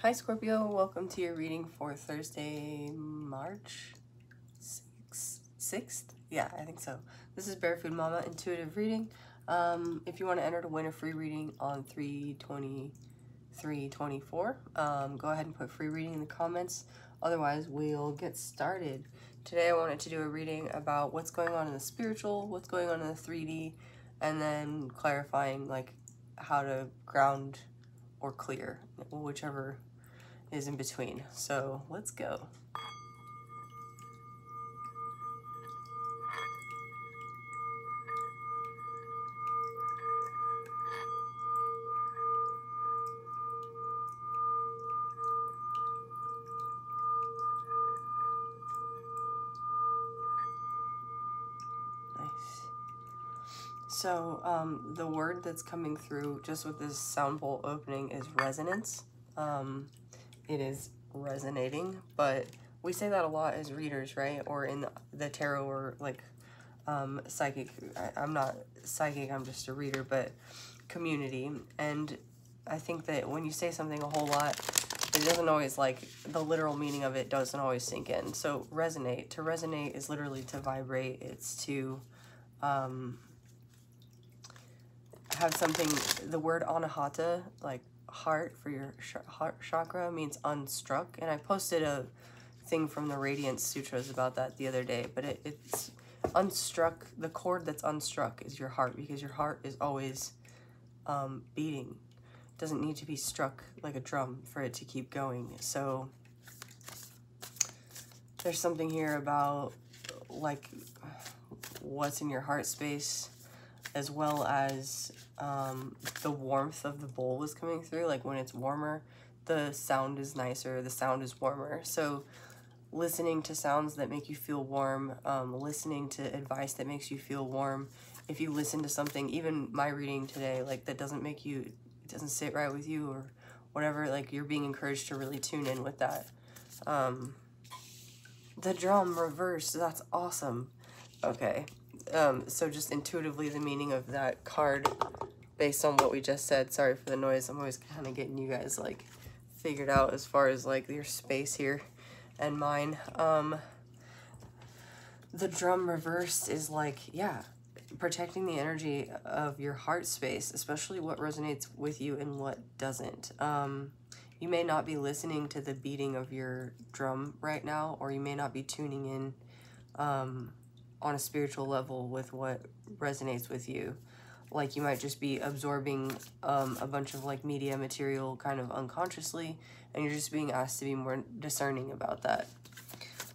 Hi Scorpio, welcome to your reading for Thursday, March 6th? Yeah, I think so. This is Barefoot Mama Intuitive Reading. If you want to enter to win a free reading on 3/23/24, go ahead and put free reading in the comments. Otherwise, we'll get started. Today I wanted to do a reading about what's going on in the spiritual, what's going on in the 3D, and then clarifying like how to ground or clear, whichever is in between. So let's go. Nice. So the word that's coming through just with this sound bowl opening is resonance. It is resonating, but we say that a lot as readers, right? Or in the tarot, or like psychic. I'm not psychic, I'm just a reader, but community. And I think that when you say something a whole lot, it doesn't always, like, the literal meaning of it doesn't always sink in. So resonate, to resonate is literally to vibrate. It's to have something, the word anahata, like heart for your heart chakra, means unstruck. And I posted a thing from the Radiance Sutras about that the other day, but it's unstruck. The chord that's unstruck is your heart, because your heart is always beating. It doesn't need to be struck like a drum for it to keep going. So there's something here about like what's in your heart space, as well as the warmth of the bowl was coming through. Like when it's warmer, the sound is nicer, the sound is warmer. So listening to sounds that make you feel warm, listening to advice that makes you feel warm. If you listen to something, even my reading today, like that doesn't make you, it doesn't sit right with you or whatever, like you're being encouraged to really tune in with that. The drum reversed, that's awesome. Okay, so just intuitively the meaning of that card based on what we just said. Sorry for the noise, I'm always kind of getting you guys like figured out as far as like your space here and mine. The drum reversed is like, yeah, protecting the energy of your heart space, especially what resonates with you and what doesn't. You may not be listening to the beating of your drum right now, or you may not be tuning in on a spiritual level with what resonates with you. Like you might just be absorbing a bunch of like media material kind of unconsciously, and you're just being asked to be more discerning about that.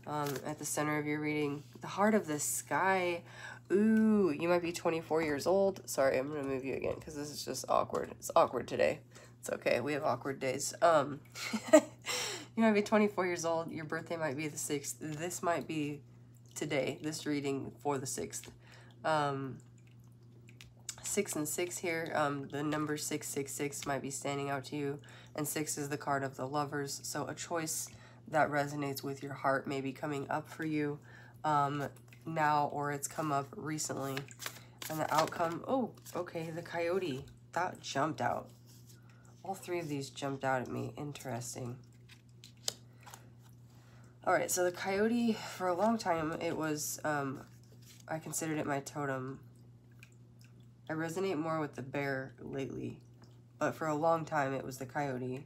At the center of your reading, the heart of the sky. Ooh, you might be 24 years old. Sorry, I'm gonna move you again because this is just awkward. It's awkward today. It's okay, we have awkward days. You might be 24 years old. Your birthday might be the 6th. This might be today, this reading for the 6th. 6 and 6 here, the number 666 might be standing out to you, and 6 is the card of the lovers. So a choice that resonates with your heart may be coming up for you now, or it's come up recently. And the outcome, oh, okay, the coyote, that jumped out. All three of these jumped out at me. Interesting. All right, so the coyote, for a long time, it was, I considered it my totem. I resonate more with the bear lately, but for a long time it was the coyote.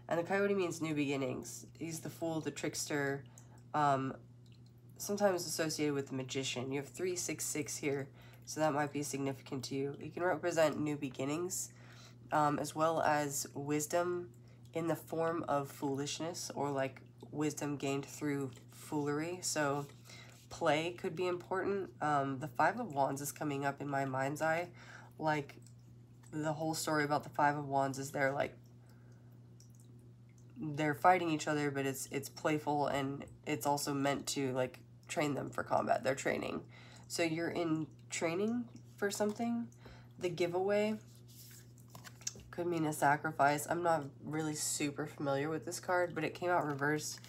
And the coyote means new beginnings. He's the fool, the trickster, sometimes associated with the magician. You have 366 here, so that might be significant to you. He can represent new beginnings, as well as wisdom in the form of foolishness, or like wisdom gained through foolery. So play could be important. The 5 of Wands is coming up in my mind's eye. Like the whole story about the 5 of Wands is they're like, they're fighting each other, but it's playful, and it's also meant to like train them for combat. They're training. So you're in training for something. The giveaway could mean a sacrifice. I'm not really super familiar with this card, but it came out reversed.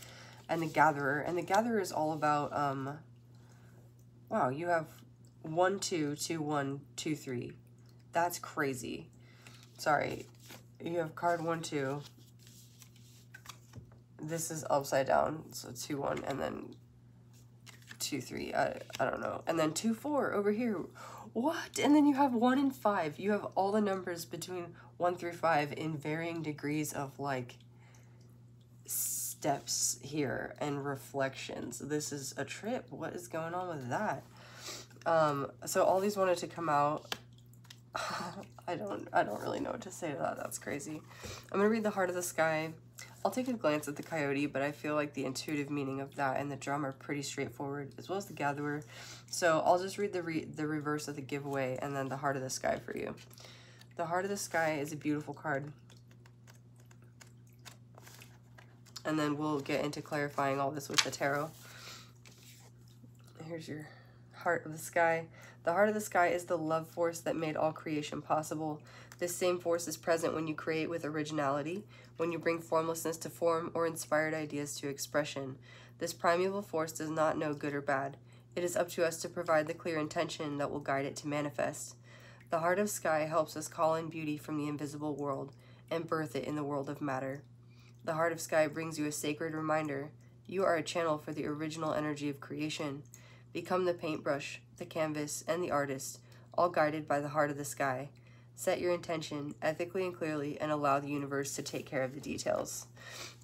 And the gatherer. And the gatherer is all about, wow, you have 1 2 2 1 2 3. That's crazy. Sorry. You have card 1 2. this is upside down, so 2, 1, and then 2, 3, I don't know, and then 2, 4 over here. What? And then you have 1 and 5. You have all the numbers between 1 through 5 in varying degrees of like steps here and reflections. This is a trip. What is going on with that? So all these wanted to come out. I don't really know what to say to that. That's crazy. I'm gonna read the Heart of the Sky. I'll take a glance at the Coyote, but I feel like the intuitive meaning of that and the Drum are pretty straightforward, as well as the Gatherer. So I'll just read the reverse of the Giveaway and then the Heart of the Sky for you. The Heart of the Sky is a beautiful card. And then we'll get into clarifying all this with the tarot. Here's your Heart of the Sky. The Heart of the Sky is the love force that made all creation possible. This same force is present when you create with originality, when you bring formlessness to form or inspired ideas to expression. This primeval force does not know good or bad. It is up to us to provide the clear intention that will guide it to manifest. The Heart of Sky helps us call in beauty from the invisible world and birth it in the world of matter. The Heart of Sky brings you a sacred reminder. You are a channel for the original energy of creation. Become the paintbrush, the canvas, and the artist, all guided by the Heart of the Sky. Set your intention ethically and clearly and allow the universe to take care of the details.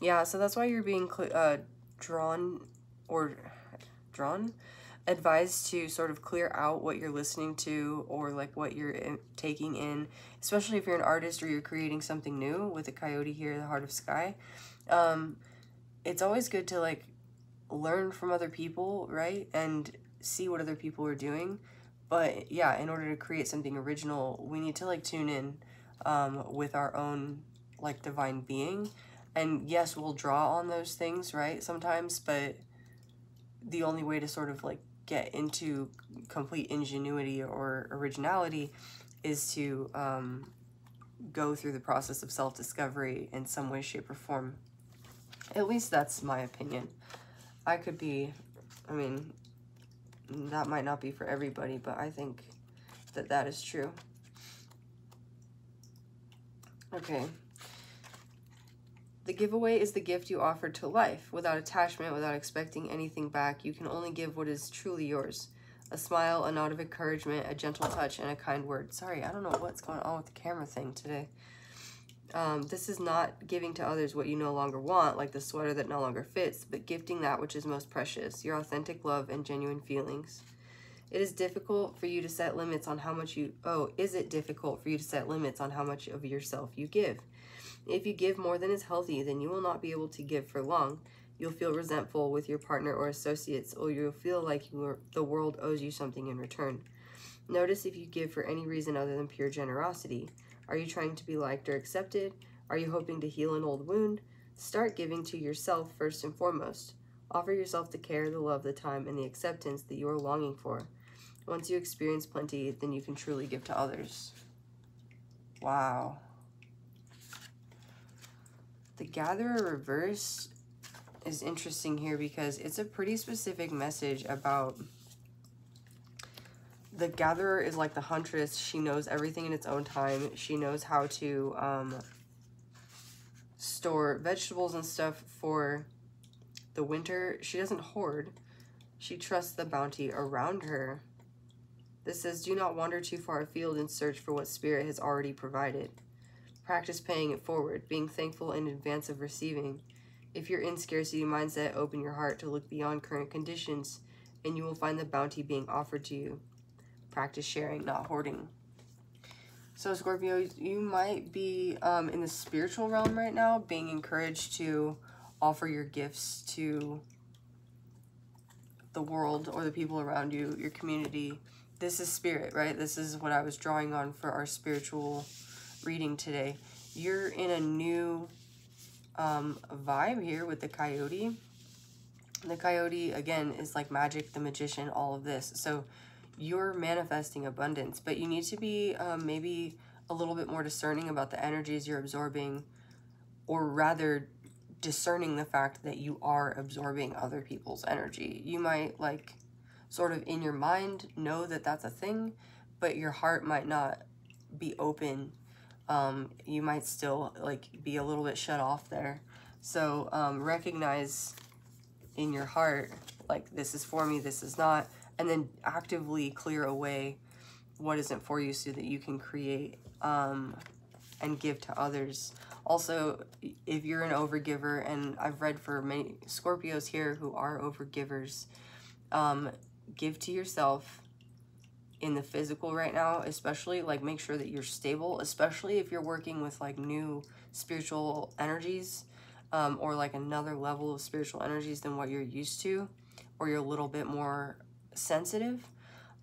Yeah, so that's why you're being advised to sort of clear out what you're listening to or like what you're taking in, especially if you're an artist or you're creating something new with the Coyote here, the Heart of Sky. It's always good to like learn from other people, right? And see what other people are doing. But yeah, in order to create something original, we need to like tune in with our own like divine being. And yes, we'll draw on those things, right? Sometimes, but the only way to sort of like get into complete ingenuity or originality is to go through the process of self-discovery in some way, shape, or form. At least that's my opinion. I could be, I mean, that might not be for everybody, but I think that that is true. Okay. The giveaway is the gift you offer to life. Without attachment, without expecting anything back, you can only give what is truly yours. A smile, a nod of encouragement, a gentle touch, and a kind word. Sorry, I don't know what's going on with the camera thing today. This is not giving to others what you no longer want, like the sweater that no longer fits, but gifting that which is most precious, your authentic love and genuine feelings. It is difficult for you to set limits on how much you... Oh, is it difficult for you to set limits on how much of yourself you give? If you give more than is healthy, then you will not be able to give for long. You'll feel resentful with your partner or associates, or you'll feel like the world owes you something in return. Notice if you give for any reason other than pure generosity. Are you trying to be liked or accepted? Are you hoping to heal an old wound? Start giving to yourself first and foremost. Offer yourself the care, the love, the time, and the acceptance that you are longing for. Once you experience plenty, then you can truly give to others. Wow. The Gatherer reverse is interesting here because it's a pretty specific message about... The Gatherer is like the huntress. She knows everything in its own time. She knows how to store vegetables and stuff for the winter. She doesn't hoard. She trusts the bounty around her. This says, do not wander too far afield in search for what Spirit has already provided. Practice paying it forward, being thankful in advance of receiving. If you're in scarcity mindset, open your heart to look beyond current conditions, and you will find the bounty being offered to you. Practice sharing, not hoarding. So Scorpio, you might be in the spiritual realm right now, being encouraged to offer your gifts to the world or the people around you, your community. This is spirit, right? This is what I was drawing on for our spiritual reading today. You're in a new vibe here with the Coyote. The Coyote, again, is like magic, the magician, all of this. So you're manifesting abundance, but you need to be maybe a little bit more discerning about the energies you're absorbing, or rather discerning the fact that you are absorbing other people's energy. You might like sort of in your mind know that that's a thing, but your heart might not be open. You might still like be a little bit shut off there. So recognize in your heart, like, this is for me, this is not, and then actively clear away what isn't for you so that you can create and give to others. Also, if you're an overgiver, and I've read for many Scorpios here who are overgivers, give to yourself in the physical right now, especially, like, make sure that you're stable, especially if you're working with like new spiritual energies, or like another level of spiritual energies than what you're used to, or you're a little bit more sensitive.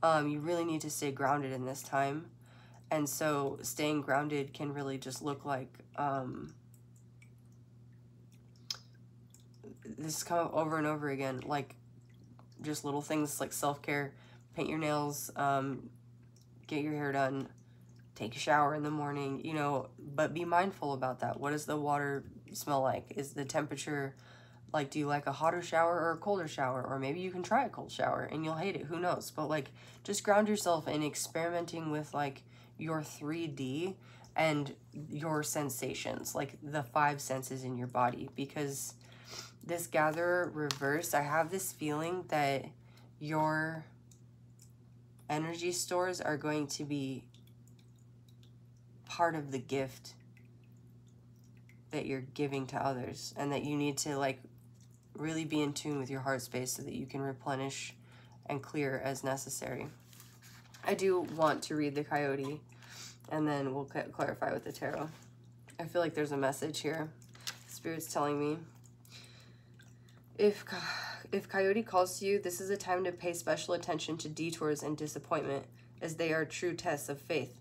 You really need to stay grounded in this time. And so staying grounded can really just look like, this come up over and over again, like just little things like self-care, paint your nails, get your hair done, take a shower in the morning, you know, but be mindful about that. What does the water smell like? Is the temperature, like, do you like a hotter shower or a colder shower? Or maybe you can try a cold shower and you'll hate it, who knows? But like, just ground yourself in experimenting with like your 3D and your sensations, like the 5 senses in your body. Because this Gatherer reverse, I have this feeling that your energy stores are going to be part of the gift that you're giving to others, and that you need to like really be in tune with your heart space so that you can replenish and clear as necessary. I do want to read the Coyote, and then we'll clarify with the Tarot. I feel like there's a message here. Spirit's telling me, if Coyote calls to you, this is a time to pay special attention to detours and disappointment, as they are true tests of faith.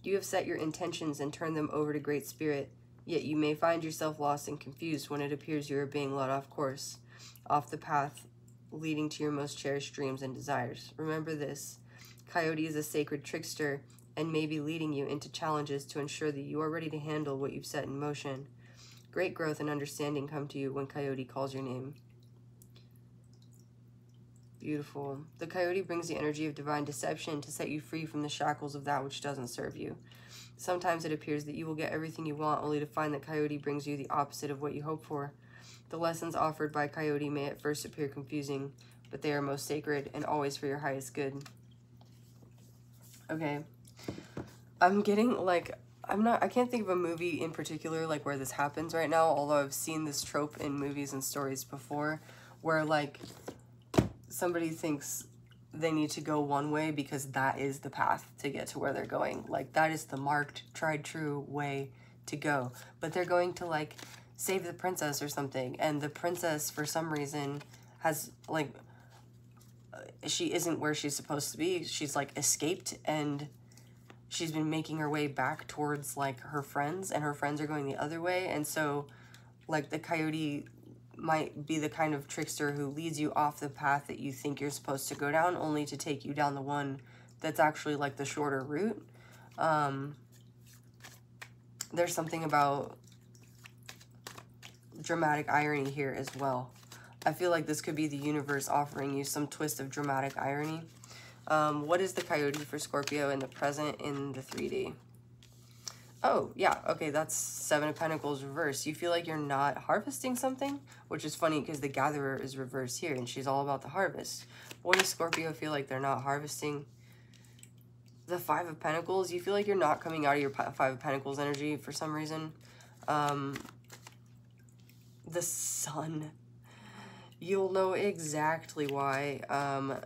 You have set your intentions and turned them over to Great Spirit, yet you may find yourself lost and confused when it appears you are being led off course, off the path leading to your most cherished dreams and desires. Remember this, Coyote is a sacred trickster and may be leading you into challenges to ensure that you are ready to handle what you've set in motion. Great growth and understanding come to you when Coyote calls your name. Beautiful. The Coyote brings the energy of divine deception to set you free from the shackles of that which doesn't serve you. Sometimes it appears that you will get everything you want, only to find that Coyote brings you the opposite of what you hope for. The lessons offered by Coyote may at first appear confusing, but they are most sacred and always for your highest good. Okay. I'm getting like, I can't think of a movie in particular like where this happens right now, although I've seen this trope in movies and stories before, where like somebody thinks they need to go one way because that is the path to get to where they're going. Like, that is the marked, tried, true way to go. But they're going to, like, save the princess or something. And the princess, for some reason, has, like, she isn't where she's supposed to be. She's, like, escaped, and she's been making her way back towards, like, her friends. And her friends are going the other way. And so, like, the Coyote might be the kind of trickster who leads you off the path that you think you're supposed to go down, only to take you down the one that's actually like the shorter route. There's something about dramatic irony here as well. I feel like this could be the universe offering you some twist of dramatic irony. What is the Coyote for Scorpio in the present in the 3D? Oh, yeah, okay, that's 7 of Pentacles reversed. You feel like you're not harvesting something, which is funny because the Gatherer is reversed here, and she's all about the harvest. What does Scorpio feel like they're not harvesting? The 5 of Pentacles, you feel like you're not coming out of your 5 of Pentacles energy for some reason. The Sun. You'll know exactly why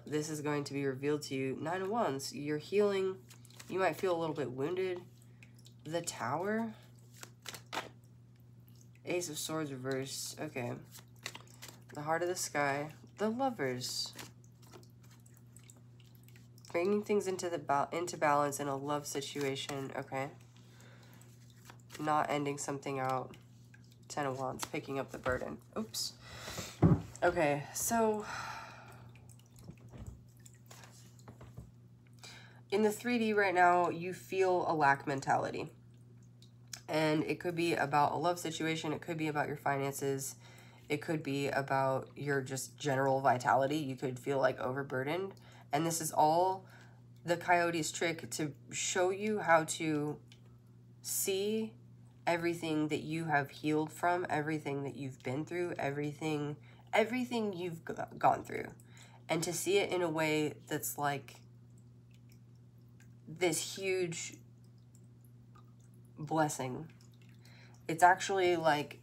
this is going to be revealed to you. 9 of Wands, you're healing. You might feel a little bit wounded. The Tower. Ace of Swords reversed. Okay. The Heart of the Sky. The Lovers. Bringing things into balance in a love situation. Okay. Not ending something out. 10 of Wands. Picking up the burden. Oops. Okay, so in the 3D right now, you feel a lack mentality. And it could be about a love situation. It could be about your finances. It could be about your just general vitality. You could feel like overburdened. And this is all the Coyote's trick to show you how to see everything that you have healed from, everything that you've been through, everything you've gone through. And to see it in a way that's like this huge blessing. It's actually like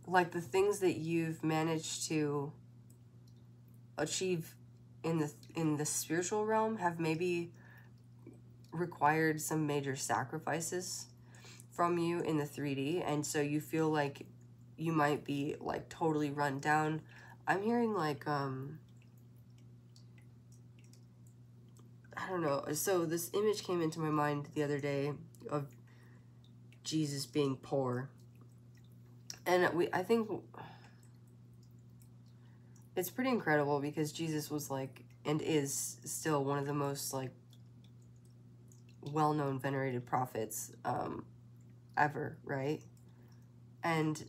the things that you've managed to achieve in the spiritual realm have maybe required some major sacrifices from you in the 3D, and so you feel like you might be like totally run down. I'm hearing like I don't know. So this image came into my mind the other day of Jesus being poor, and I think it's pretty incredible because Jesus was like, and is still one of the most like well-known venerated prophets ever, right? And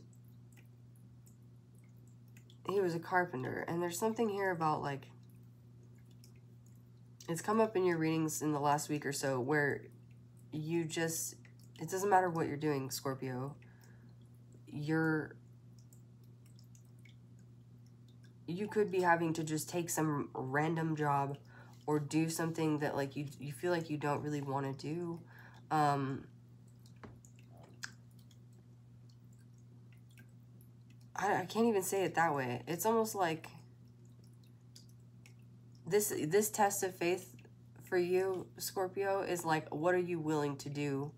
he was a carpenter, and there's something here about like, it's come up in your readings in the last week or so where you just, it doesn't matter what you're doing, Scorpio, you could be having to just take some random job or do something that like you feel like you don't really want to do. I can't even say it that way. It's almost like this test of faith for you, Scorpio, is like, what are you willing to do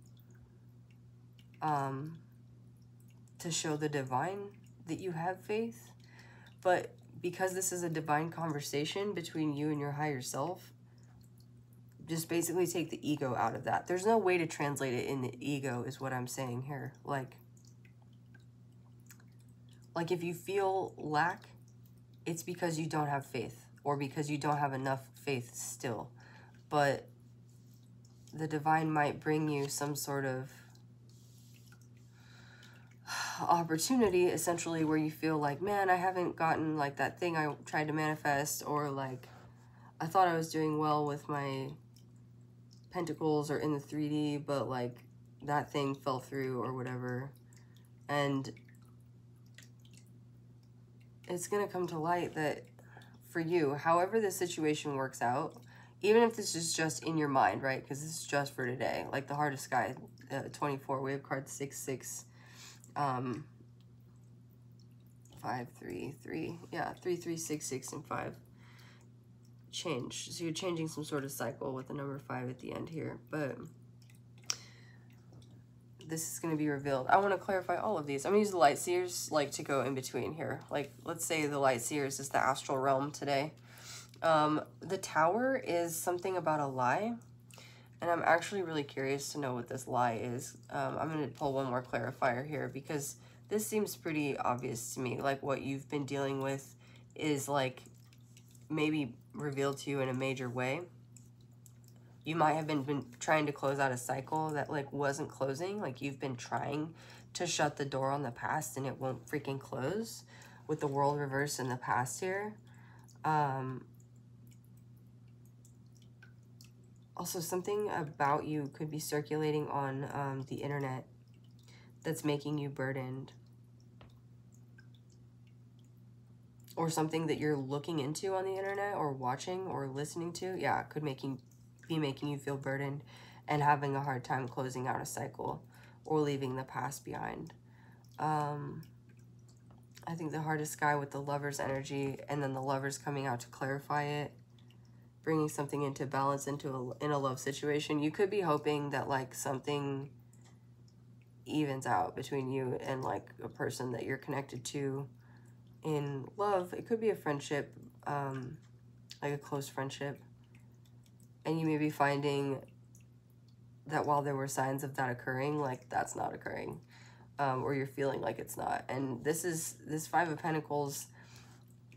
to show the divine that you have faith? But because this is a divine conversation between you and your higher self, just basically take the ego out of that. There's no way to translate it in the ego is what I'm saying here. Like if you feel lack, it's because you don't have faith or because you don't have enough faith still. But the divine might bring you some sort of opportunity, essentially, where you feel like, man, I haven't gotten like that thing I tried to manifest, or like I thought I was doing well with my pentacles or in the 3D, but like that thing fell through or whatever. And it's gonna come to light that for you, however the situation works out, even if this is just in your mind, right? Because this is just for today. Like the Heart of Sky, 24, we have card 6-6, 5-3-3, yeah, 3-3-6-6 and 5. Change. So you're changing some sort of cycle with the number 5 at the end here, but this is going to be revealed. I want to clarify all of these. I'm going to use the light seers like to go in between here. Like, let's say the light seers is the astral realm today. The Tower is something about a lie, and I'm actually really curious to know what this lie is. I'm going to pull one more clarifier here because this seems pretty obvious to me. Like, what you've been dealing with is like maybe revealed to you in a major way. You might have been trying to close out a cycle that like wasn't closing. Like you've been trying to shut the door on the past and it won't freaking close, with the world reversed in the past here. Also, something about you could be circulating on the internet that's making you burdened. Or something that you're looking into on the internet or watching or listening to. Yeah, it could be making you feel burdened and having a hard time closing out a cycle or leaving the past behind. I think the Heart of Sky with the Lover's energy, and then the Lover's coming out to clarify it, bringing something into balance in a love situation. You could be hoping that like something evens out between you and like a person that you're connected to in love. It could be a friendship, like a close friendship. And you may be finding that while there were signs of that occurring, like that's not occurring, or you're feeling like it's not. And this 5 of Pentacles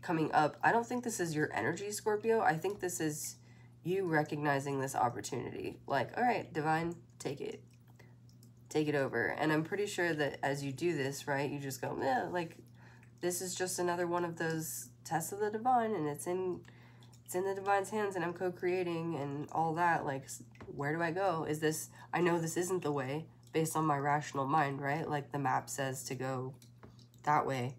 coming up. I don't think this is your energy, Scorpio. I think this is you recognizing this opportunity. Like, all right, divine, take it over. And I'm pretty sure that as you do this, right, you just go, yeah, like this is just another one of those tests of the divine, and it's in the divine's hands, and I'm co-creating and all that. Like, where do I go? Is this, I know this isn't the way, based on my rational mind, right? Like the map says to go that way.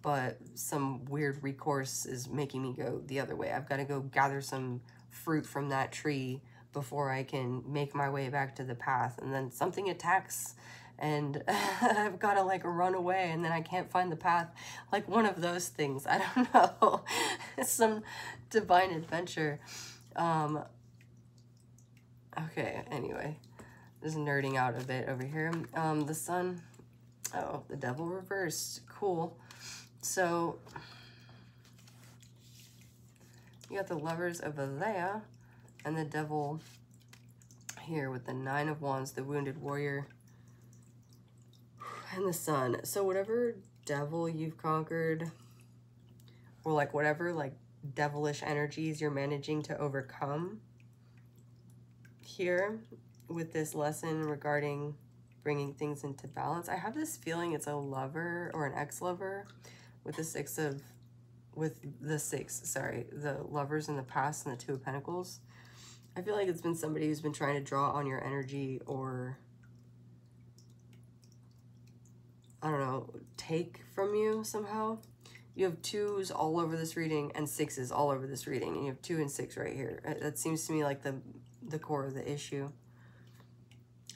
But some weird recourse is making me go the other way. I've got to go gather some fruit from that tree before I can make my way back to the path. And then something attacks and I've got to like run away and then I can't find the path. Like one of those things. I don't know. It's some divine adventure. Okay, anyway. Just nerding out a bit over here. The sun. Oh, the devil reversed. Cool. So, you got the lovers of Alea and the devil here with the 9 of Wands, the wounded warrior, and the sun. So whatever devil you've conquered, or like whatever like devilish energies you're managing to overcome here with this lesson regarding bringing things into balance. I have this feeling it's a lover or an ex-lover with the the lovers in the past and the 2 of Pentacles. I feel like it's been somebody who's been trying to draw on your energy or, I don't know, take from you somehow. You have 2s all over this reading and 6s all over this reading. And you have 2 and 6 right here. That seems to me like the core of the issue.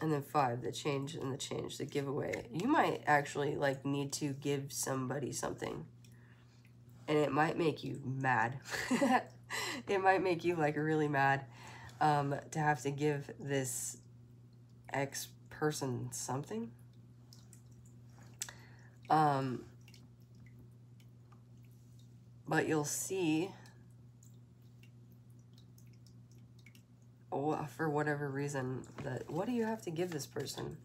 And then 5, the change and the change, the giveaway. You might actually like need to give somebody something. And it might make you mad. It might make you like really mad to have to give this ex person something. But you'll see, for whatever reason, that what do you have to give this person?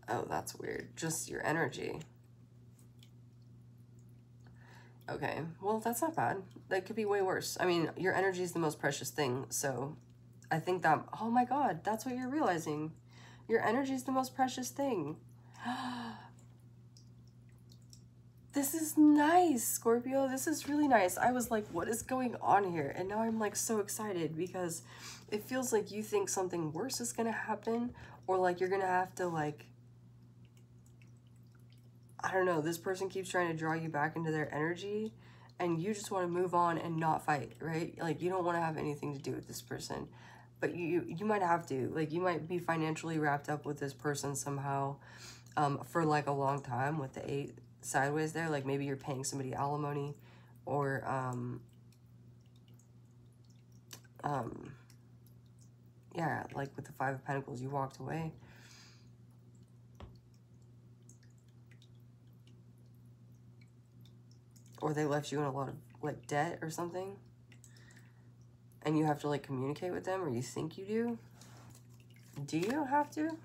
Oh, that's weird. Just your energy. Okay, well, that's not bad. That could be way worse. I mean, your energy is the most precious thing, so I think that, oh my God, that's what you're realizing. Your energy is the most precious thing. This is nice, Scorpio. This is really nice. I was like, what is going on here? And now I'm like so excited because it feels like you think something worse is going to happen, or like you're going to have to like, I don't know, this person keeps trying to draw you back into their energy and you just want to move on and not fight, right? Like you don't want to have anything to do with this person, but you might have to, like you might be financially wrapped up with this person somehow for like a long time with the 8 sideways there. Like maybe you're paying somebody alimony or yeah, like with the 5 of Pentacles, you walked away. Or they left you in a lot of like debt or something. And you have to like communicate with them, or you think you do. Do you have to?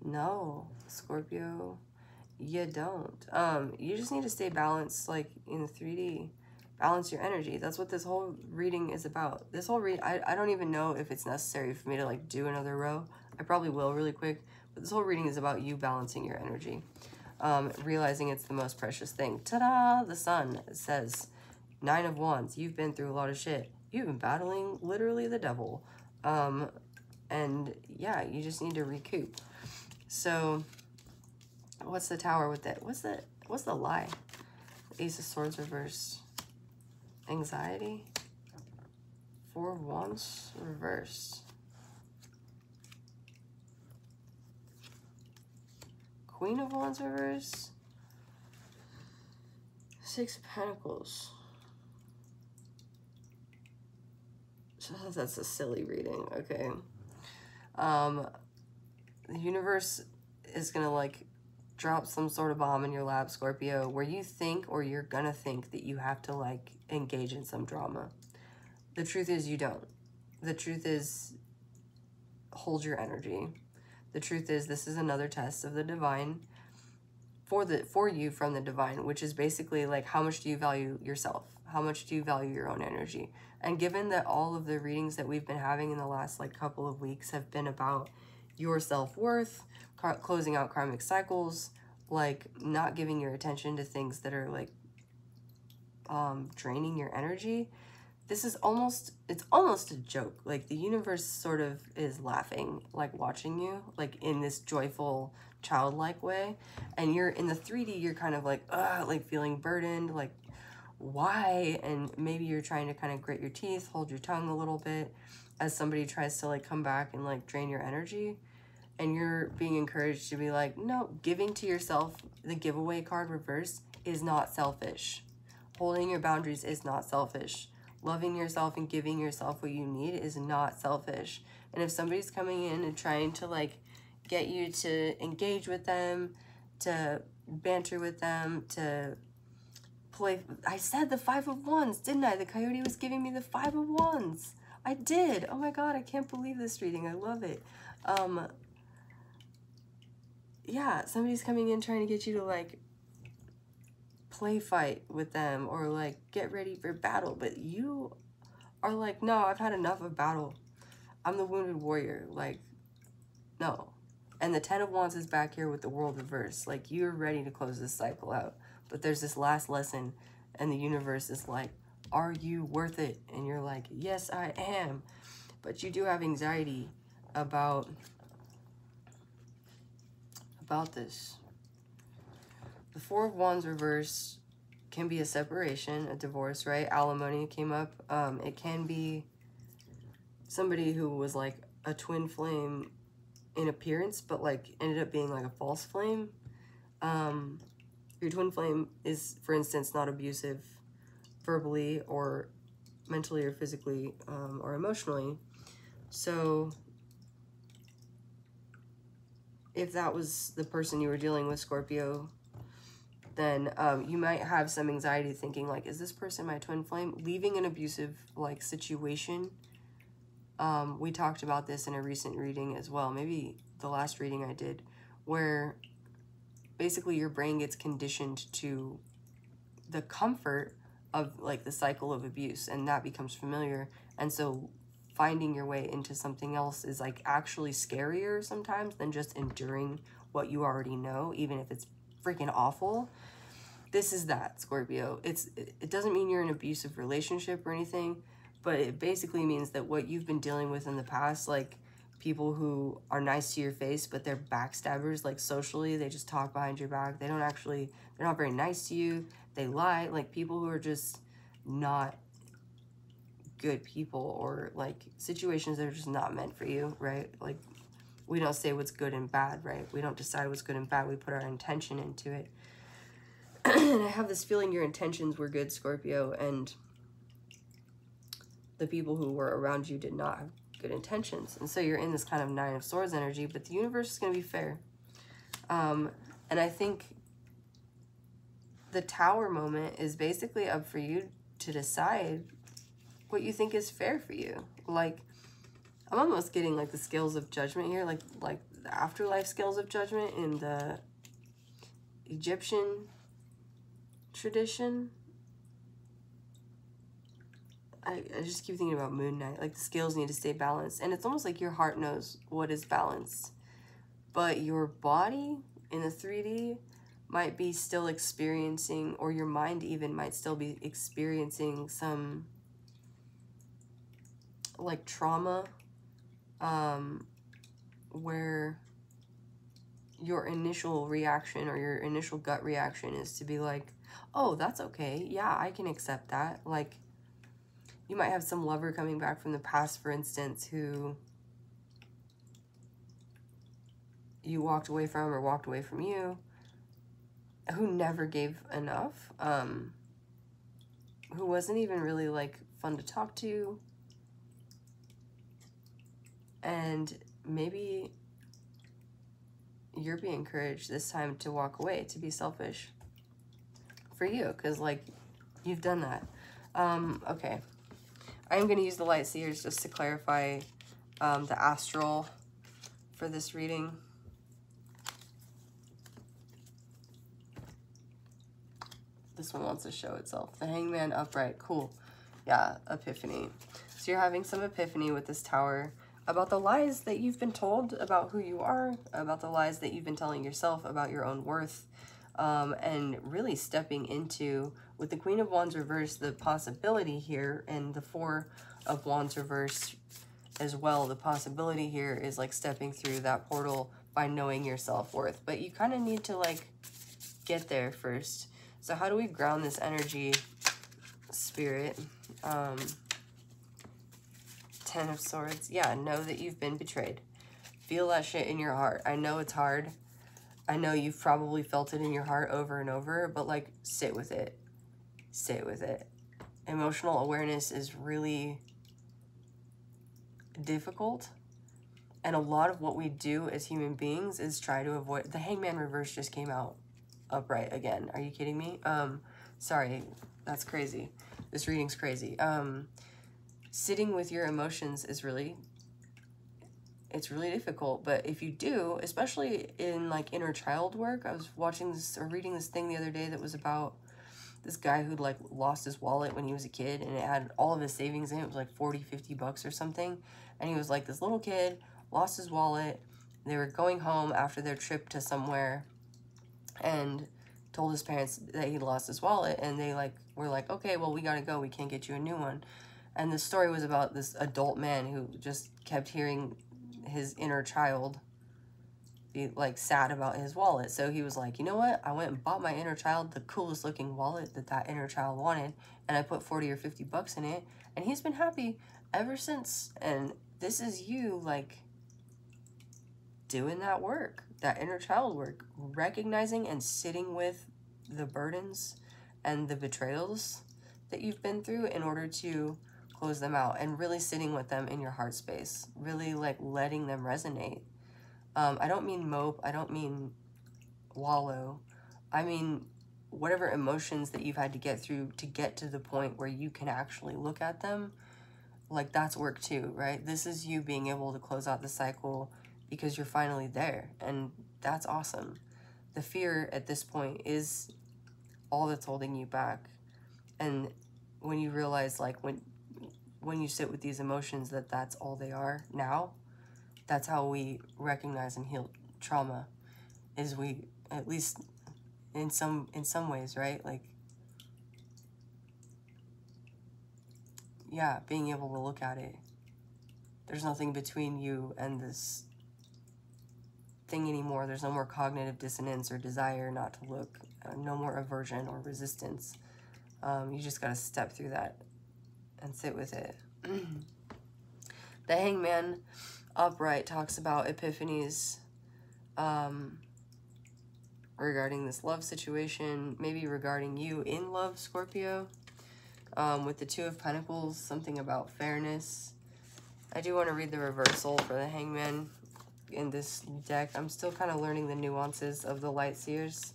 No, Scorpio, you don't. You just need to stay balanced like in 3D. Balance your energy. That's what this whole reading is about. This whole I don't even know if it's necessary for me to like do another row. I probably will really quick. But this whole reading is about you balancing your energy. Realizing it's the most precious thing. Ta-da! The sun says, 9 of Wands. You've been through a lot of shit. You've been battling literally the devil. And yeah, you just need to recoup. So, what's the Tower with that? What's the lie? Ace of Swords reversed. Anxiety. 4 of Wands reversed. Queen of Wands reversed. 6 of Pentacles. That's a silly reading. Okay. The universe is gonna like drop some sort of bomb in your lap, Scorpio, where you think, or you're gonna think, that you have to like engage in some drama. The truth is you don't. The truth is, hold your energy. The truth is, this is another test of the divine for you from the divine, which is basically like, how much do you value yourself? How much do you value your own energy? And given that all of the readings that we've been having in the last like couple of weeks have been about your self-worth, closing out karmic cycles, like not giving your attention to things that are like draining your energy, this is almost, it's almost a joke. Like the universe sort of is laughing, like watching you, like in this joyful, childlike way. And you're in the 3D, you're kind of like, like feeling burdened, like why? And maybe you're trying to kind of grit your teeth, hold your tongue a little bit as somebody tries to like come back and like drain your energy. And you're being encouraged to be like, no, giving to yourself, the giveaway card reverse, is not selfish. Holding your boundaries is not selfish. Loving yourself and giving yourself what you need is not selfish. And if somebody's coming in and trying to like get you to engage with them, to banter with them, to play, I said the 5 of Wands, didn't I? The coyote was giving me the 5 of Wands. I did. Oh my God, I can't believe this reading. I love it. Yeah, somebody's coming in trying to get you to like play fight with them or like get ready for battle, but you are like, no, I've had enough of battle. I'm the wounded warrior. Like, no. And the 10 of Wands is back here with the world reversed. Like, you're ready to close this cycle out. But there's this last lesson, and the universe is like, are you worth it? And you're like, yes, I am. But you do have anxiety about this. The 4 of Wands reverse can be a separation, a divorce, right? Alimony came up. It can be somebody who was like a twin flame in appearance, but like ended up being like a false flame. Your twin flame is, for instance, not abusive verbally or mentally or physically or emotionally. So if that was the person you were dealing with, Scorpio, then you might have some anxiety thinking like, is this person my twin flame? Leaving an abusive like situation. We talked about this in a recent reading as well. Maybe the last reading I did, where basically your brain gets conditioned to the comfort of like the cycle of abuse, and that becomes familiar. And so finding your way into something else is like actually scarier sometimes than just enduring what you already know, even if it's freaking awful. This is that, Scorpio. It doesn't mean you're in an abusive relationship or anything, but it basically means that what you've been dealing with in the past, like people who are nice to your face, but they're backstabbers, like socially, they just talk behind your back. They're not very nice to you. They lie, like people who are just not good people, or like situations that are just not meant for you, right? Like we don't say what's good and bad, right? We don't decide what's good and bad. We put our intention into it. And I have this feeling your intentions were good, Scorpio, and the people who were around you did not have good intentions. And so you're in this kind of 9 of Swords energy, but the universe is going to be fair. And I think the Tower moment is basically up for you to decide what you think is fair for you. Like, I'm almost getting like the scales of judgment here, like the afterlife scales of judgment in the Egyptian tradition. I just keep thinking about Moon Knight. Like the scales need to stay balanced. And it's almost like your heart knows what is balanced. But your body in the 3D might be still experiencing, or your mind even might still be experiencing some like trauma, where your initial reaction or your initial gut reaction is to be like, oh, that's okay. Yeah, I can accept that. Like, you might have some lover coming back from the past, for instance, who you walked away from or walked away from you, who never gave enough, who wasn't even really like fun to talk to. And maybe you're being encouraged this time to walk away, to be selfish for you, because like you've done that. Okay, I'm going to use the light seers just to clarify the astral for this reading. This one wants to show itself. The Hangman upright. Cool. Yeah, epiphany. So you're having some epiphany with this Tower about the lies that you've been told about who you are, about the lies that you've been telling yourself about your own worth, and really stepping into with the Queen of Wands reversed, the possibility here, and the Four of Wands reversed as well, the possibility here is like stepping through that portal by knowing your self-worth. But you kind of need to like get there first. So how do we ground this energy, Spirit? Ten of Swords. Yeah, know that you've been betrayed. Feel that shit in your heart. I know it's hard. I know you've probably felt it in your heart over and over, but like sit with it. Sit with it. Emotional awareness is really difficult. And a lot of what we do as human beings is try to avoid. The Hangman reverse just came out upright again. Are you kidding me? Sorry, that's crazy. This reading's crazy. Sitting with your emotions is really, it's really difficult. But if you do, especially in like inner child work, I was watching this or reading this thing the other day that was about this guy who'd like lost his wallet when he was a kid, and it had all of his savings in it. It was like 40-50 bucks or something. And he was like this little kid, lost his wallet. They were going home after their trip to somewhere and told his parents that he lost his wallet, and they like were like, okay, well, we gotta go, we can't get you a new one. And the story was about this adult man who just kept hearing his inner child be like sad about his wallet. So he was like, you know what, I went and bought my inner child the coolest looking wallet that inner child wanted, and I put 40 or 50 bucks in it, and he's been happy ever since. And this is you like doing that work, that inner child work, recognizing and sitting with the burdens and the betrayals that you've been through in order to close them out, and really sitting with them in your heart space, really like letting them resonate. I don't mean mope, I don't mean wallow, I mean whatever emotions that you've had to get through to get to the point where you can actually look at them, like that's work too, right? This is you being able to close out the cycle because you're finally there, and that's awesome. The fear at this point is all that's holding you back. And when you realize, like, when you sit with these emotions, that that's all they are now, that's how we recognize and heal trauma, is we, at least in some ways, right? Like, yeah, being able to look at it. There's nothing between you and this thing anymore. There's no more cognitive dissonance or desire not to look, no more aversion or resistance. You just got to step through that and sit with it. The Hangman upright talks about epiphanies regarding this love situation, maybe regarding you in love, Scorpio. With the Two of Pentacles, something about fairness. I do want to read the reversal for the Hangman in this deck. I'm still kind of learning the nuances of the Light Seers.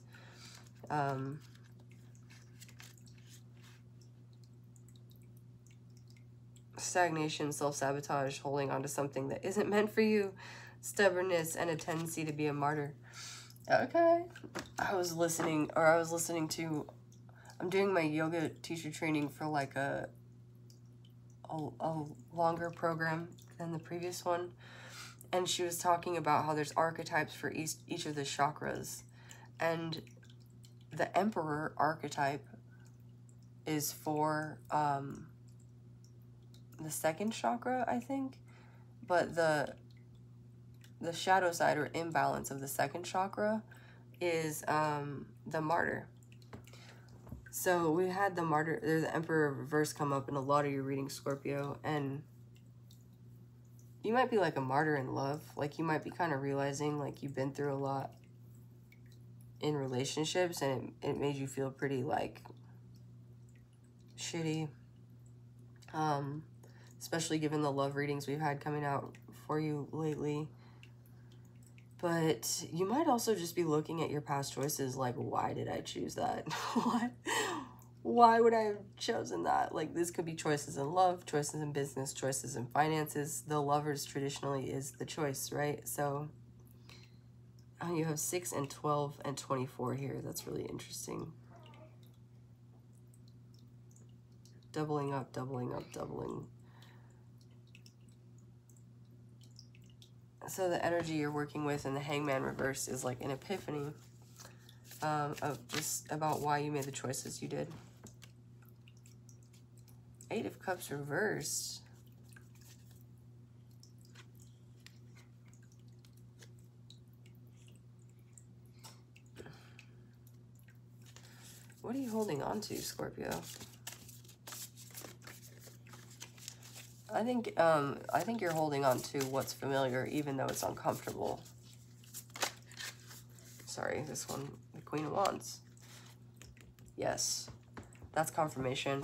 Stagnation, self-sabotage, holding on to something that isn't meant for you, stubbornness, and a tendency to be a martyr. Okay. I was listening to, I'm doing my yoga teacher training for like a longer program than the previous one. And she was talking about how there's archetypes for each of the chakras. And the Emperor archetype is for the second chakra, I think. But the shadow side or imbalance of the second chakra is the martyr. So we had the martyr, there's the Emperor reverse come up in a lot of your readings, Scorpio, and you might be like a martyr in love. Like, you might be kind of realizing like you've been through a lot in relationships, and it made you feel pretty like shitty. Especially given the love readings we've had coming out for you lately. But you might also just be looking at your past choices like, why did I choose that? Why would I have chosen that? Like, this could be choices in love, choices in business, choices in finances. The Lovers traditionally is the choice, right? So you have 6 and 12 and 24 here. That's really interesting. Doubling up, doubling up, doubling. So the energy you're working with in the Hangman reverse is like an epiphany of just about why you made the choices you did. Eight of Cups reversed. What are you holding on to, Scorpio? I think you're holding on to what's familiar, even though it's uncomfortable. Sorry, this one, the Queen of Wands. Yes, that's confirmation.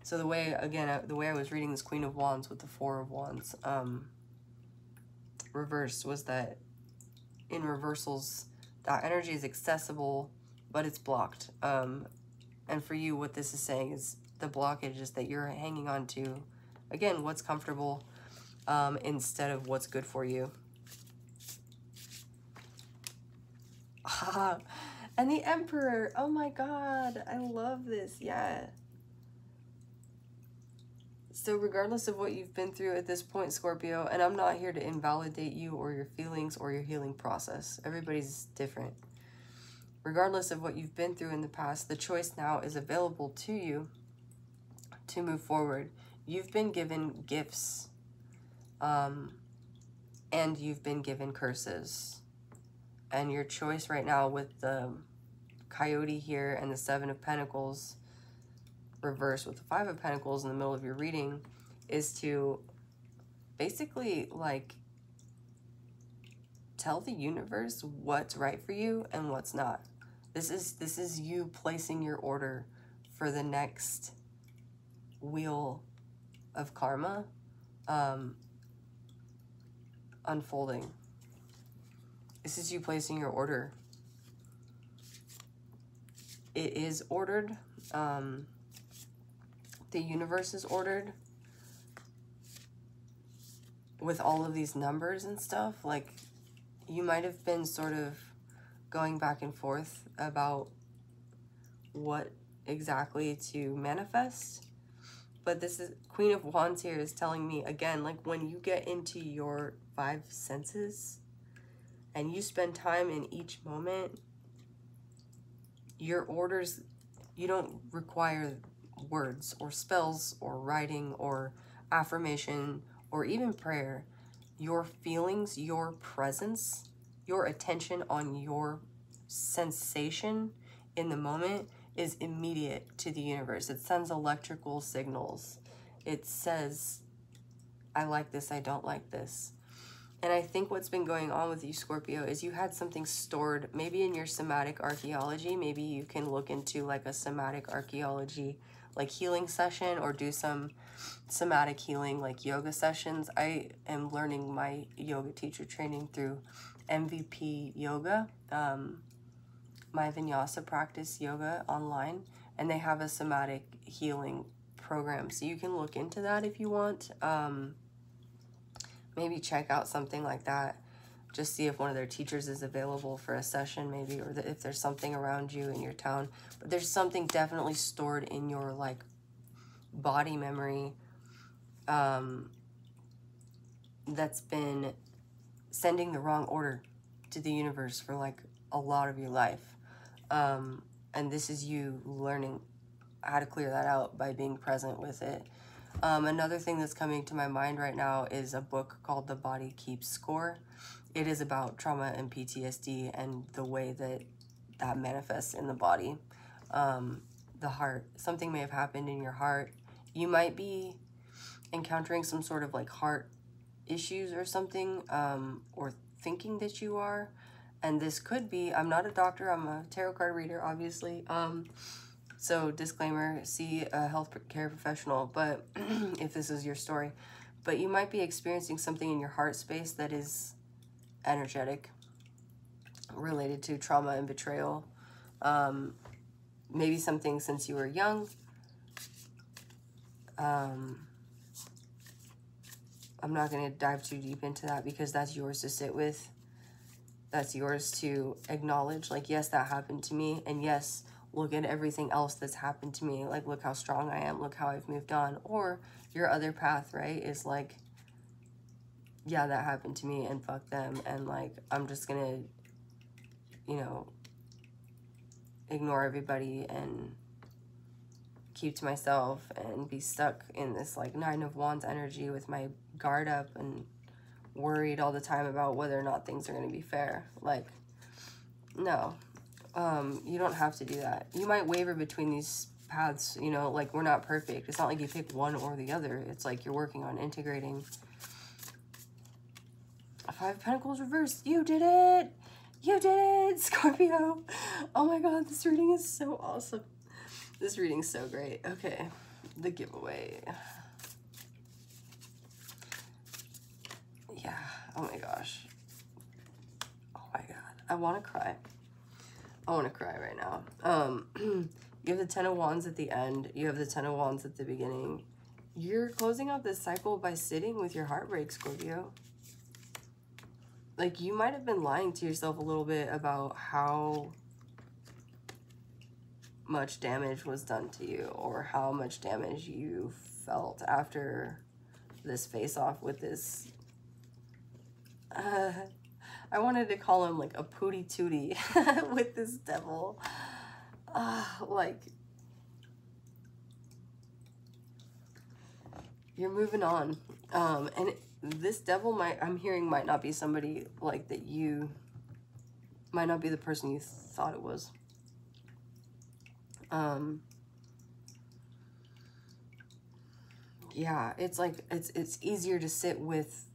So the way, again, the way I was reading this Queen of Wands with the Four of Wands reversed was that in reversals, that energy is accessible, but it's blocked. And for you, what this is saying is the blockage is that you're hanging on to, again, what's comfortable instead of what's good for you. And the Emperor. Oh my God. I love this. Yeah. So regardless of what you've been through at this point, Scorpio, and I'm not here to invalidate you or your feelings or your healing process. Everybody's different. Regardless of what you've been through in the past, the choice now is available to you to move forward. You've been given gifts, and you've been given curses. And your choice right now with the Coyote here and the Seven of Pentacles reversed with the Five of Pentacles in the middle of your reading is to basically, like, tell the universe what's right for you and what's not. This is you placing your order for the next wheel of karma unfolding. This is you placing your order. It is ordered. The universe is ordered with all of these numbers and stuff. Like, you might have been sort of going back and forth about what exactly to manifest. But this is Queen of Wands here is telling me, again, like, when you get into your five senses and you spend time in each moment, your orders, you don't require words or spells or writing or affirmation or even prayer. Your feelings, your presence, your attention on your sensation in the moment is immediate to the universe. It sends electrical signals. It says, I like this, I don't like this. And I think what's been going on with you, Scorpio, is you had something stored, maybe in your somatic archaeology. Maybe you can look into like a somatic archaeology, like healing session, or do some somatic healing, like yoga sessions. I am learning my yoga teacher training through MVP Yoga, my vinyasa practice yoga online, and they have a somatic healing program. So you can look into that if you want. Maybe check out something like that. Just see if one of their teachers is available for a session, maybe, or if there's something around you in your town. But there's something definitely stored in your, like, body memory that's been sending the wrong order to the universe for, like, a lot of your life. And this is you learning how to clear that out by being present with it. Another thing that's coming to my mind right now is a book called The Body Keeps Score. It is about trauma and PTSD and the way that that manifests in the body. The heart. Something may have happened in your heart. You might be encountering some sort of like heart issues or something, or thinking that you are. And this could be, I'm not a doctor, I'm a tarot card reader, obviously. So disclaimer, see a healthcare professional, but if this is your story. But you might be experiencing something in your heart space that is energetic, related to trauma and betrayal. Maybe something since you were young. I'm not going to dive too deep into that because that's yours to sit with. That's yours to acknowledge. Like, yes, that happened to me. And yes, look at everything else that's happened to me. Like, look how strong I am. Look how I've moved on. Or your other path, right, is like, yeah, that happened to me and fuck them. And, like, I'm just going to, you know, ignore everybody and keep to myself and be stuck in this like Nine of Wands energy with my guard up and worried all the time about whether or not things are going to be fair. Like, no, you don't have to do that. You might waver between these paths, you know, like we're not perfect. It's not like you pick one or the other. It's like you're working on integrating. Five of Pentacles reversed. You did it. You did it, Scorpio. Oh my God, this reading is so awesome. This reading's so great. Okay, the giveaway. Yeah, oh my gosh. Oh my God, I want to cry. I want to cry right now. You have the Ten of Wands at the end. You have the Ten of Wands at the beginning. You're closing out this cycle by sitting with your heartbreak, Scorpio. Like, you might have been lying to yourself a little bit about how much damage was done to you, or how much damage you felt after this face-off with this... I wanted to call him like a pooty tootie with this devil. Like, you're moving on. And this devil I'm hearing might not be somebody like that you, might not be the person you thought it was. Yeah, it's like, it's easier to sit with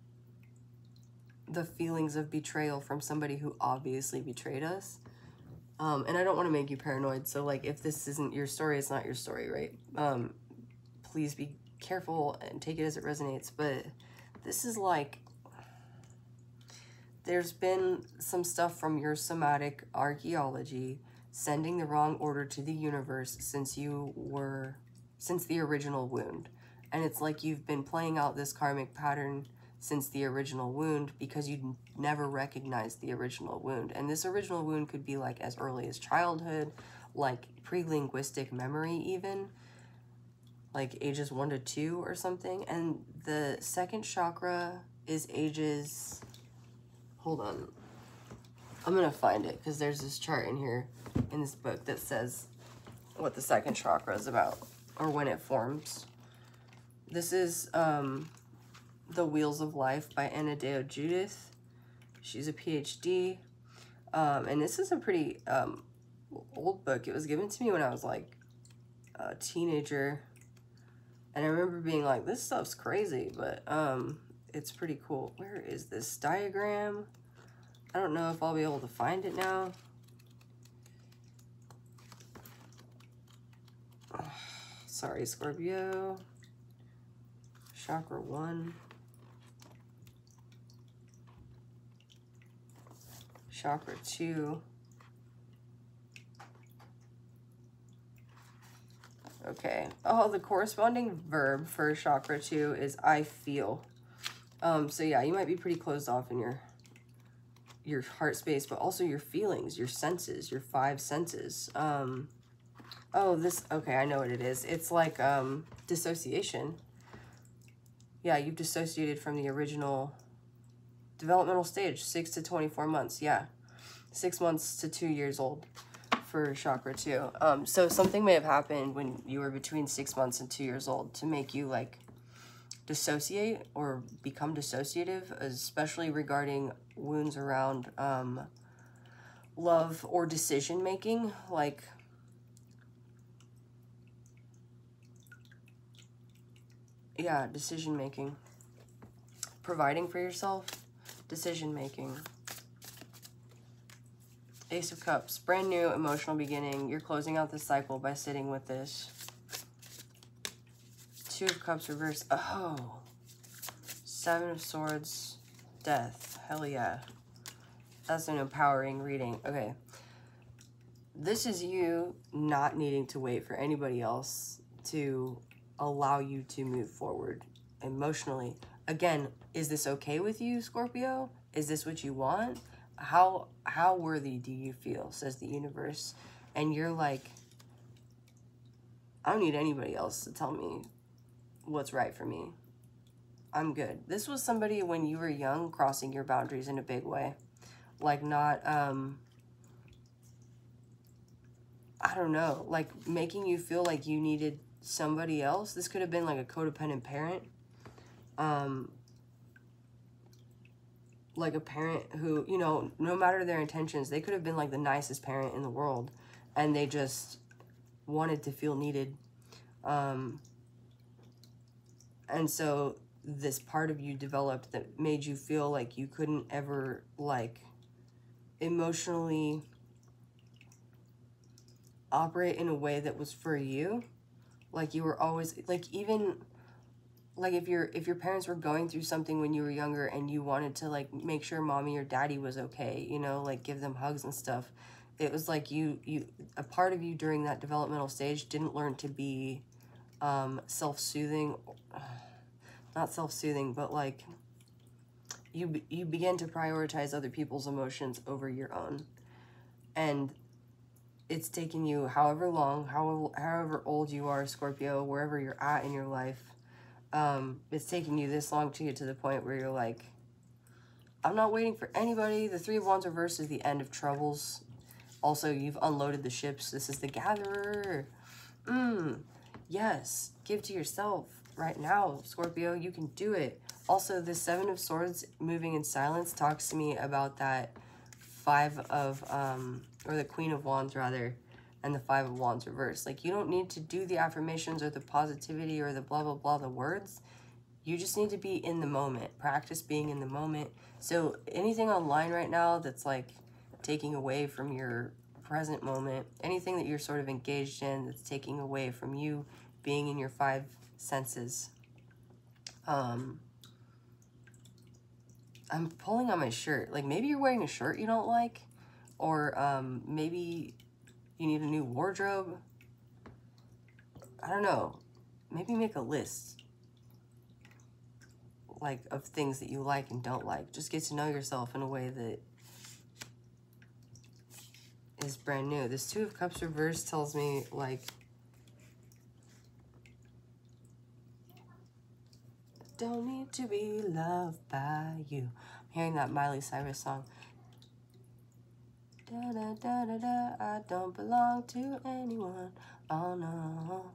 the feelings of betrayal from somebody who obviously betrayed us. And I don't want to make you paranoid. So like, if this isn't your story, it's not your story, right? Please be careful and take it as it resonates. But this is like, there's been some stuff from your somatic archaeology sending the wrong order to the universe since the original wound. And it's like you've been playing out this karmic pattern since the original wound because you never recognized the original wound. And this original wound could be like as early as childhood, like pre-linguistic memory even, like ages 1 to 2 or something. And the second chakra is ages, hold on, I'm gonna find it because there's this chart in here in this book that says what the second chakra is about or when it forms. This is The Wheels of Life by Anadeo Judith. She's a PhD. And this is a pretty old book. It was given to me when I was like a teenager. And I remember being like, this stuff's crazy, but it's pretty cool. Where is this diagram? I don't know if I'll be able to find it now. Sorry, Scorpio. Chakra 1. Chakra 2. Okay. Oh, the corresponding verb for chakra 2 is I feel. So yeah, you might be pretty closed off in your heart space, but also your feelings, your senses, your 5 senses. Oh, this, okay, I know what it is. It's like dissociation. Yeah, you've dissociated from the original developmental stage, 6 to 24 months. Yeah, 6 months to 2 years old for chakra 2. So something may have happened when you were between 6 months and 2 years old to make you like dissociate or become dissociative, especially regarding wounds around love or decision making, like yeah, decision making, providing for yourself, decision making. Ace of Cups, brand new emotional beginning. You're closing out this cycle by sitting with this. 2 of Cups reverse. Oh, 7 of Swords, death. Hell yeah. That's an empowering reading. Okay. This is you not needing to wait for anybody else to allow you to move forward emotionally. Again, is this okay with you, Scorpio? Is this what you want? How worthy do you feel, says the universe? And you're like, I don't need anybody else to tell me what's right for me. I'm good. This was somebody when you were young crossing your boundaries in a big way. Like not, I don't know, like making you feel like you needed somebody else. This could have been like a codependent parent. Like a parent who, you know, no matter their intentions, they could have been like the nicest parent in the world, and they just wanted to feel needed. And so this part of you developed that made you feel like you couldn't ever, like, emotionally operate in a way that was for you. Like, you were always, like, even, like, if your parents were going through something when you were younger and you wanted to, like, make sure mommy or daddy was okay, you know, like, give them hugs and stuff, it was like a part of you during that developmental stage didn't learn to be self-soothing, not self-soothing, but, like, you begin to prioritize other people's emotions over your own. And it's taken you however long, however old you are, Scorpio, wherever you're at in your life, it's taken you this long to get to the point where you're like, I'm not waiting for anybody. The Three of Wands reverse is the end of troubles. Also, you've unloaded the ships. This is the Gatherer. Yes, give to yourself right now, Scorpio. You can do it. Also, the Seven of Swords moving in silence talks to me about that Five of, or the Queen of Wands, rather, and the Five of Wands reverse. Like, you don't need to do the affirmations or the positivity or the blah, blah, blah, the words. You just need to be in the moment. Practice being in the moment. So anything online right now that's, like, taking away from your present moment, anything that you're sort of engaged in that's taking away from you being in your five senses. I'm pulling on my shirt. Like, maybe you're wearing a shirt you don't like, or maybe you need a new wardrobe. I don't know. Maybe make a list, like, of things that you like and don't like. Just get to know yourself in a way that is brand new. This Two of Cups reverse tells me, like, don't need to be loved by you. I'm hearing that Miley Cyrus song. Da da da da da, I don't belong to anyone. Oh no,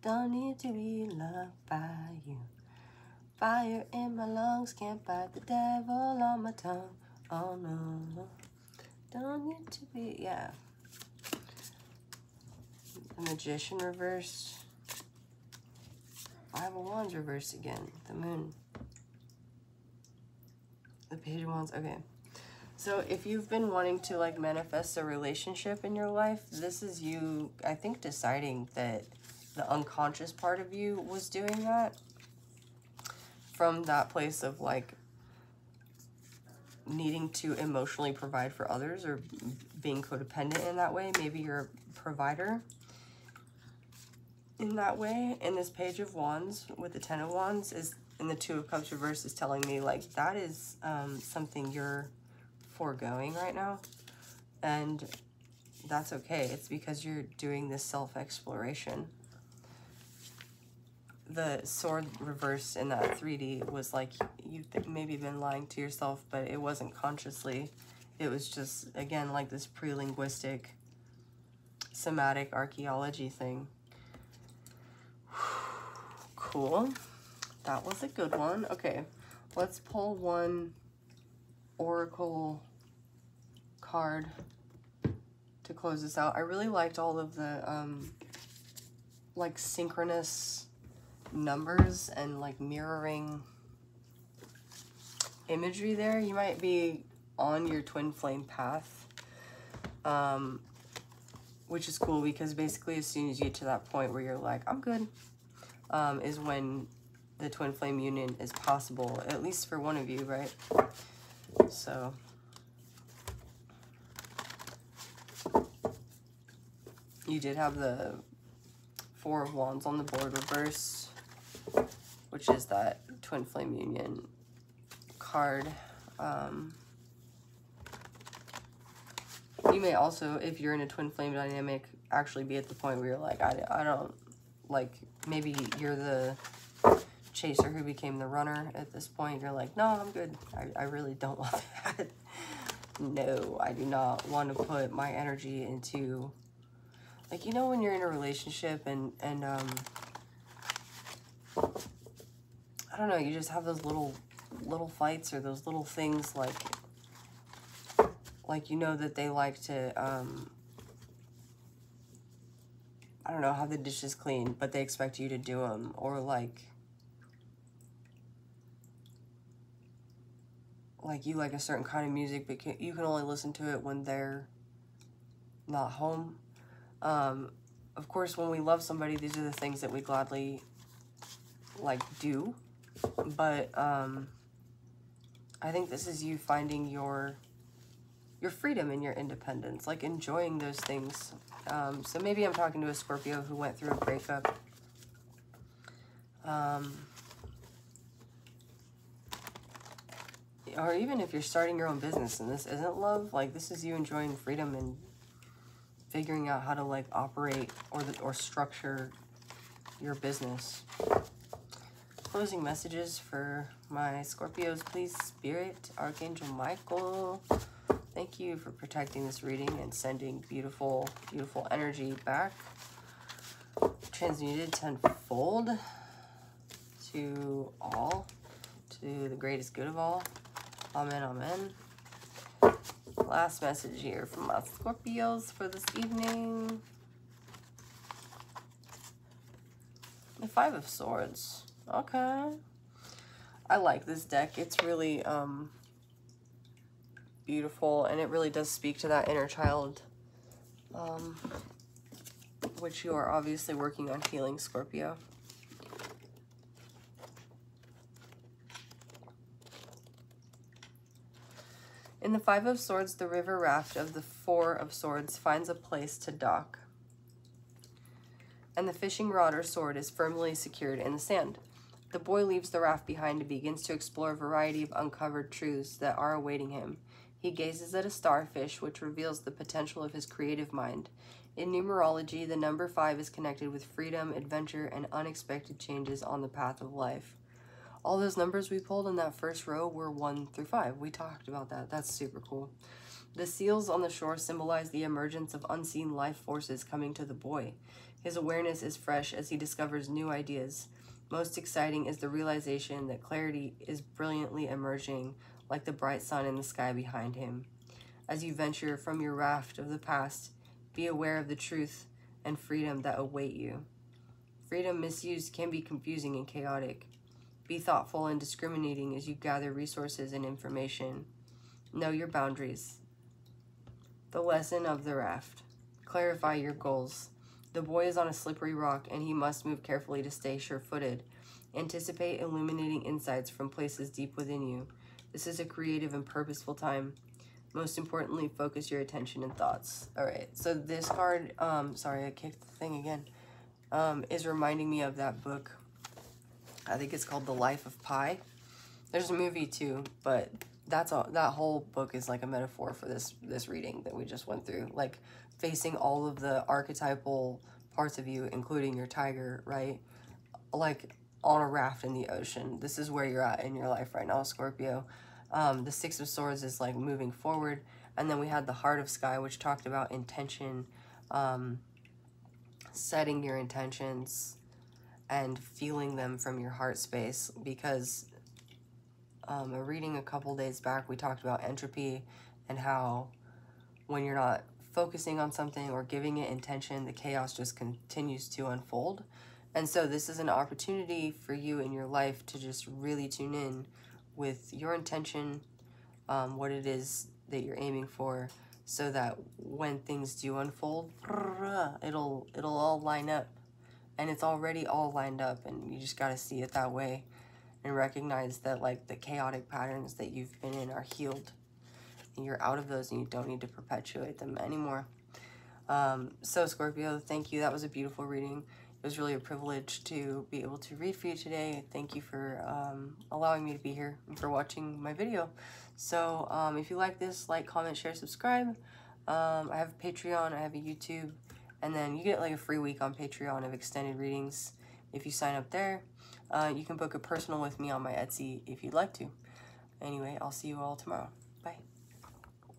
don't need to be loved by you. Fire in my lungs, can't fight the devil on my tongue. Oh no, don't need to be, yeah. The Magician reverse. Five of Wands reverse again. The Moon. The Page of Wands. Okay. So if you've been wanting to, like, manifest a relationship in your life, this is you, I think, deciding that the unconscious part of you was doing that. From that place of, like, needing to emotionally provide for others or being codependent in that way. Maybe you're a provider in that way. And this Page of Wands with the Ten of Wands is, and the Two of Cups reverse is telling me, like, that is something you're foregoing right now. And that's okay. It's because you're doing this self-exploration. The Sword reverse in that 3D was like, you've maybe been lying to yourself, but it wasn't consciously. It was just, again, like this pre-linguistic somatic archaeology thing. Cool. That was a good one. Okay, let's pull one oracle card to close this out. I really liked all of the like synchronous numbers and, like, mirroring imagery there. You might be on your twin flame path, which is cool, because basically as soon as you get to that point where you're like, I'm good, is when the twin flame union is possible, at least for one of you, right? So you did have the Four of Wands on the board reverse, which is that twin flame union card. You may also, if you're in a twin flame dynamic, actually be at the point where you're like, I don't, like, maybe you're the chaser who became the runner at this point. You're like, no, I'm good. I really don't want that. No, I do not want to put my energy into, like, you know, when you're in a relationship and I don't know, you just have those little fights or those little things like you know that they like to, I don't know, have the dishes clean, but they expect you to do them, or like you like a certain kind of music, but you can only listen to it when they're not home. Of course, when we love somebody, these are the things that we gladly like do, but I think this is you finding your freedom and your independence, like enjoying those things. So maybe I'm talking to a Scorpio who went through a breakup. Or even if you're starting your own business and this isn't love, like this is you enjoying freedom and figuring out how to like operate or structure your business. Closing messages for my Scorpios, please. Spirit, Archangel Michael, thank you for protecting this reading and sending beautiful, beautiful energy back. Transmuted tenfold to all, to the greatest good of all. Amen, amen. Last message here from my Scorpios for this evening. The Five of Swords. Okay. I like this deck. It's really beautiful, and it really does speak to that inner child, which you are obviously working on healing, Scorpio. In the Five of Swords, the river raft of the Four of Swords finds a place to dock, and the fishing rod or sword is firmly secured in the sand. The boy leaves the raft behind and begins to explore a variety of uncovered truths that are awaiting him. He gazes at a starfish, which reveals the potential of his creative mind. In numerology, the number 5 is connected with freedom, adventure, and unexpected changes on the path of life. All those numbers we pulled in that first row were 1 through 5. We talked about that. That's super cool. The seals on the shore symbolize the emergence of unseen life forces coming to the boy. His awareness is fresh as he discovers new ideas. Most exciting is the realization that clarity is brilliantly emerging, like the bright sun in the sky behind him. As you venture from your raft of the past, be aware of the truth and freedom that await you. Freedom misused can be confusing and chaotic. Be thoughtful and discriminating as you gather resources and information. Know your boundaries. The lesson of the raft. Clarify your goals. The boy is on a slippery rock, and he must move carefully to stay sure-footed. Anticipate illuminating insights from places deep within you. This is a creative and purposeful time. Most importantly, focus your attention and thoughts. All right, so this card, sorry, I kicked the thing again, is reminding me of that book. I think it's called The Life of Pi. There's a movie too, but that's all. That whole book is like a metaphor for this reading that we just went through. Like facing all of the archetypal parts of you, including your tiger, right? Like on a raft in the ocean. This is where you're at in your life right now, Scorpio. The Six of Swords is like moving forward. And then we had the Heart of Sky, which talked about intention, setting your intentions and feeling them from your heart space. Because a reading a couple days back, we talked about entropy and how when you're not focusing on something or giving it intention, the chaos just continues to unfold. And so this is an opportunity for you in your life to just really tune in with your intention, what it is that you're aiming for, so that when things do unfold, it'll all line up. And it's already all lined up, and you just got to see it that way and recognize that like the chaotic patterns that you've been in are healed. And you're out of those, and you don't need to perpetuate them anymore. So Scorpio, thank you. That was a beautiful reading. It was really a privilege to be able to read for you today. Thank you for allowing me to be here and for watching my video. So if you like this, like, comment, share, subscribe. I have a Patreon, I have a YouTube, and then you get like a free week on Patreon of extended readings if you sign up there. You can book a personal with me on my Etsy if you'd like to. Anyway, I'll see you all tomorrow. Bye.